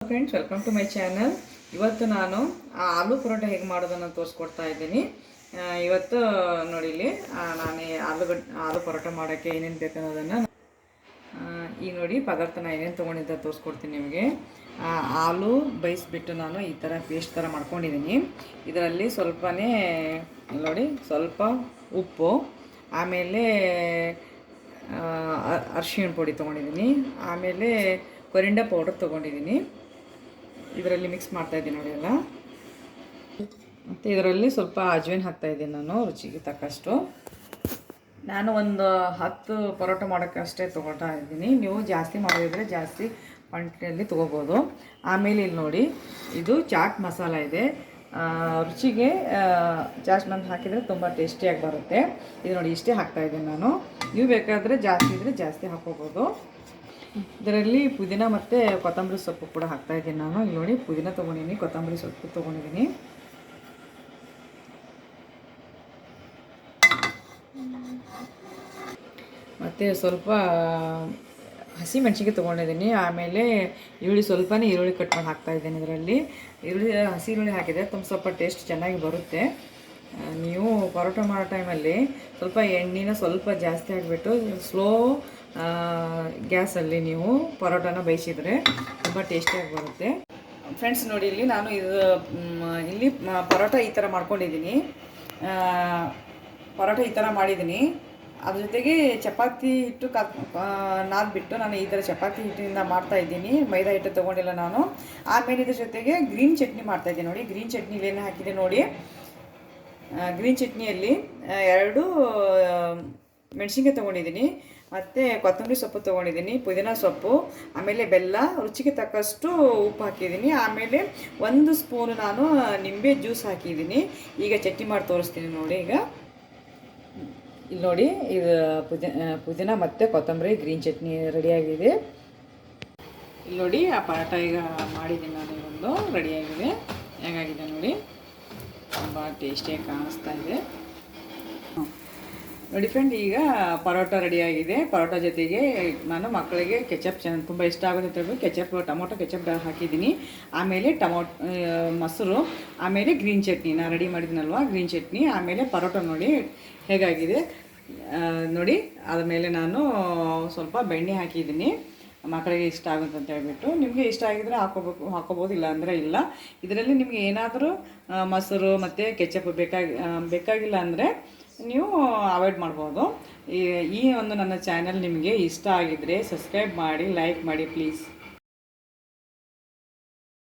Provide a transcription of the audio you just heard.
Friends, welcome to my channel. ಇವತ್ತು ನಾನು ಆಲೂ ಪರೋಟ ಹೇಗೆ ಮಾಡೋದನ್ನು ತೋರಿಸ್ಕೊಡ್ತಾ ಇದ್ದೀನಿ. ಇವತ್ತು ನೋಡಿ ಇಲ್ಲಿ ನಾನು ಆಲೂ ಪರೋಟ ಮಾಡೋಕ್ಕೆ ಏನೇನು ಬೇಕು ಅನ್ನೋದನ್ನು ಈಗ ನೋಡಿ ಪದಾರ್ಥನ ಏನೇನು ತೊಗೊಂಡಿದ್ದ ತೋರಿಸ್ಕೊಡ್ತೀನಿ ನಿಮಗೆ. ಆಲೂ ಬೇಯಿಸ್ಬಿಟ್ಟು ನಾನು ಈ ಥರ ಪೇಸ್ಟ್ ಥರ ಮಾಡ್ಕೊಂಡಿದ್ದೀನಿ. ಇದರಲ್ಲಿ ಸ್ವಲ್ಪನೇ ನೋಡಿ ಸ್ವಲ್ಪ ಉಪ್ಪು, ಆಮೇಲೆ ಅರಿಶಿಣ ಪುಡಿ ತೊಗೊಂಡಿದ್ದೀನಿ, ಆಮೇಲೆ ಕೊರಿಂಡ ಪೌಡರ್ ತೊಗೊಂಡಿದ್ದೀನಿ. ಇದರಲ್ಲಿ ಮಿಕ್ಸ್ ಮಾಡ್ತಾಯಿದ್ದೀನಿ ನೋಡಿ ಎಲ್ಲ. ಮತ್ತು ಇದರಲ್ಲಿ ಸ್ವಲ್ಪ ಅಜ್ವೈನ್ ಹಾಕ್ತಾಯಿದ್ದೀನಿ ನಾನು ರುಚಿಗೆ ತಕ್ಕಷ್ಟು. ನಾನು ಒಂದು 10 ಪರೋಟ ಮಾಡೋಕ್ಕಷ್ಟೇ ತೊಗೊಳ್ತಾ ಇದ್ದೀನಿ. ನೀವು ಜಾಸ್ತಿ ಮಾಡೋದಿದ್ರೆ ಜಾಸ್ತಿ ಕ್ವಾಂಟಿಟಿಯಲ್ಲಿ ತೊಗೋಬೋದು. ಆಮೇಲೆ ಇಲ್ಲಿ ನೋಡಿ, ಇದು ಚಾಟ್ ಮಸಾಲ ಇದೆ. ರುಚಿಗೆ ಚಾಟ್ ಮಸಾಲ ಹಾಕಿದರೆ ತುಂಬ ಟೇಸ್ಟಿಯಾಗಿ ಬರುತ್ತೆ. ಇದು ನೋಡಿ ಇಷ್ಟೇ ಹಾಕ್ತಾಯಿದ್ದೀನಿ ನಾನು. ನೀವು ಬೇಕಾದರೆ ಜಾಸ್ತಿ ಇದ್ದರೆ ಜಾಸ್ತಿ ಹಾಕ್ಕೋಬೋದು. ಇದರಲ್ಲಿ ಪುದೀನ ಮತ್ತು ಕೊತ್ತಂಬರಿ ಸೊಪ್ಪು ಕೂಡ ಹಾಕ್ತಾಯಿದ್ದೀನಿ ನಾನು. ಇಲ್ಲಿ ನೋಡಿ ಪುದೀನ ತೊಗೊಂಡಿದ್ದೀನಿ, ಕೊತ್ತಂಬರಿ ಸೊಪ್ಪು ತೊಗೊಂಡಿದ್ದೀನಿ. ಮತ್ತು ಸ್ವಲ್ಪ ಹಸಿಮೆಣ್ಸಿಗೆ ತೊಗೊಂಡಿದ್ದೀನಿ. ಆಮೇಲೆ ಸ್ವಲ್ಪನೇ ಈರುಳ್ಳಿ ಕಟ್ ಮಾಡಿ ಹಾಕ್ತಾಯಿದ್ದೀನಿ. ಇದರಲ್ಲಿ ಹಸಿ ಈರುಳ್ಳಿ ಹಾಕಿದರೆ ತುಂಬ ಸ್ವಲ್ಪ ಟೇಸ್ಟ್ ಚೆನ್ನಾಗಿ ಬರುತ್ತೆ. ನೀವು ಪರೋಟ ಮಾಡೋ ಟೈಮಲ್ಲಿ ಸ್ವಲ್ಪ ಎಣ್ಣೆನ ಸ್ವಲ್ಪ ಜಾಸ್ತಿ ಹಾಕಿಬಿಟ್ಟು ಸ್ಲೋ ಗ್ಯಾಸಲ್ಲಿ ನೀವು ಪರೋಟನ ಬೇಯಿಸಿದರೆ ತುಂಬ ಟೇಸ್ಟಿಯಾಗಿ ಬರುತ್ತೆ. ಫ್ರೆಂಡ್ಸ್ ನೋಡಿ, ಇಲ್ಲಿ ನಾನು ಇಲ್ಲಿ ಪರೋಟ ಈ ಥರ ಮಾಡ್ಕೊಂಡಿದ್ದೀನಿ. ಪರೋಟ ಈ ಥರ ಮಾಡಿದ್ದೀನಿ. ಅದ್ರ ಜೊತೆಗೆ ಚಪಾತಿ ಹಿಟ್ಟು ನಾದ್ಬಿಟ್ಟು ನಾನು ಈ ಥರ ಚಪಾತಿ ಹಿಟ್ಟಿನಿಂದ ಮಾಡ್ತಾಯಿದ್ದೀನಿ. ಮೈದಾ ಹಿಟ್ಟು ತೊಗೊಂಡಿಲ್ಲ ನಾನು. ಆಮೇಲೆ ಇದ್ರ ಜೊತೆಗೆ ಗ್ರೀನ್ ಚಟ್ನಿ ಮಾಡ್ತಾಯಿದ್ದೀನಿ ನೋಡಿ. ಗ್ರೀನ್ ಚಟ್ನಿಲಿ ಏನು ಹಾಕಿದೆ ನೋಡಿ, ಗ್ರೀನ್ ಚಟ್ನಿಯಲ್ಲಿ 2 ಮೆಣಸಿನ್ಕಾಯಿ ತೊಗೊಂಡಿದ್ದೀನಿ, ಮತ್ತು ಕೊತ್ತಂಬರಿ ಸೊಪ್ಪು ತೊಗೊಂಡಿದ್ದೀನಿ, ಪುದೀನ ಸೊಪ್ಪು, ಆಮೇಲೆ ಬೆಲ್ಲ, ರುಚಿಗೆ ತಕ್ಕಷ್ಟು ಉಪ್ಪು ಹಾಕಿದ್ದೀನಿ. ಆಮೇಲೆ 1 ಸ್ಪೂನು ನಾನು ನಿಂಬೆ ಜ್ಯೂಸ್ ಹಾಕಿದ್ದೀನಿ. ಈಗ ಚಟ್ನಿ ಮಾಡಿ ತೋರಿಸ್ತೀನಿ ನೋಡಿ. ಈಗ ಇಲ್ಲಿ ನೋಡಿ, ಇದು ಪುದೀನ ಮತ್ತು ಕೊತ್ತಂಬರಿ ಗ್ರೀನ್ ಚಟ್ನಿ ರೆಡಿಯಾಗಿದೆ. ಇಲ್ಲಿ ನೋಡಿ, ಆ ಪರೋಟ ಈಗ ಮಾಡಿದ್ದೀನಿ ನಾನು. ಒಂದು ರೆಡಿಯಾಗಿದೆ. ಹೇಗಾಗಿದೆ ನೋಡಿ, ತುಂಬ ಟೇಸ್ಟಿಯಾಗಿ ಕಾಣಿಸ್ತಾ ಇದೆ ನೋಡಿ ಫ್ರೆಂಡ್. ಈಗ ಪರೋಟ ರೆಡಿಯಾಗಿದೆ. ಪರೋಟ ಜೊತೆಗೆ ನಾನು ಮಕ್ಕಳಿಗೆ ಕೆಚಪ್ ತುಂಬ ಇಷ್ಟ ಆಗುತ್ತೆ ಅಂತ ಹೇಳಿ ಟೊಮೊಟೊ ಕೆಚಪ್ ಹಾಕಿದ್ದೀನಿ. ಆಮೇಲೆ ಮೊಸರು, ಆಮೇಲೆ ಗ್ರೀನ್ ಚಟ್ನಿ ನಾನು ರೆಡಿ ಮಾಡಿದ್ದೀನಲ್ವ, ಗ್ರೀನ್ ಚಟ್ನಿ, ಆಮೇಲೆ ಪರೋಟ ನೋಡಿ ಹೇಗಾಗಿದೆ ನೋಡಿ. ಆದಮೇಲೆ ನಾನು ಸ್ವಲ್ಪ ಬೆಣ್ಣೆ ಹಾಕಿದ್ದೀನಿ, ಮಕ್ಕಳಿಗೆ ಇಷ್ಟ ಆಗುತ್ತೆ ಅಂತ ಹೇಳ್ಬಿಟ್ಟು. ನಿಮಗೆ ಇಷ್ಟ ಆಗಿದ್ರೆ ಹಾಕೋಬೋದು, ಇಲ್ಲ ಅಂದರೆ ಇಲ್ಲ. ಇದರಲ್ಲಿ ನಿಮಗೆ ಏನಾದರೂ ಮೊಸರು ಮತ್ತು ಕೆಚಪ್ ಬೇಕಾಗಿಲ್ಲ ಅಂದರೆ ನೀವು ಅವಾಯ್ಡ್ ಮಾಡ್ಬೋದು. ಈ ಒಂದು ನನ್ನ ಚಾನಲ್ ನಿಮಗೆ ಇಷ್ಟ ಆಗಿದ್ದರೆ ಸಬ್ಸ್ಕ್ರೈಬ್ ಮಾಡಿ, ಲೈಕ್ ಮಾಡಿ ಪ್ಲೀಸ್.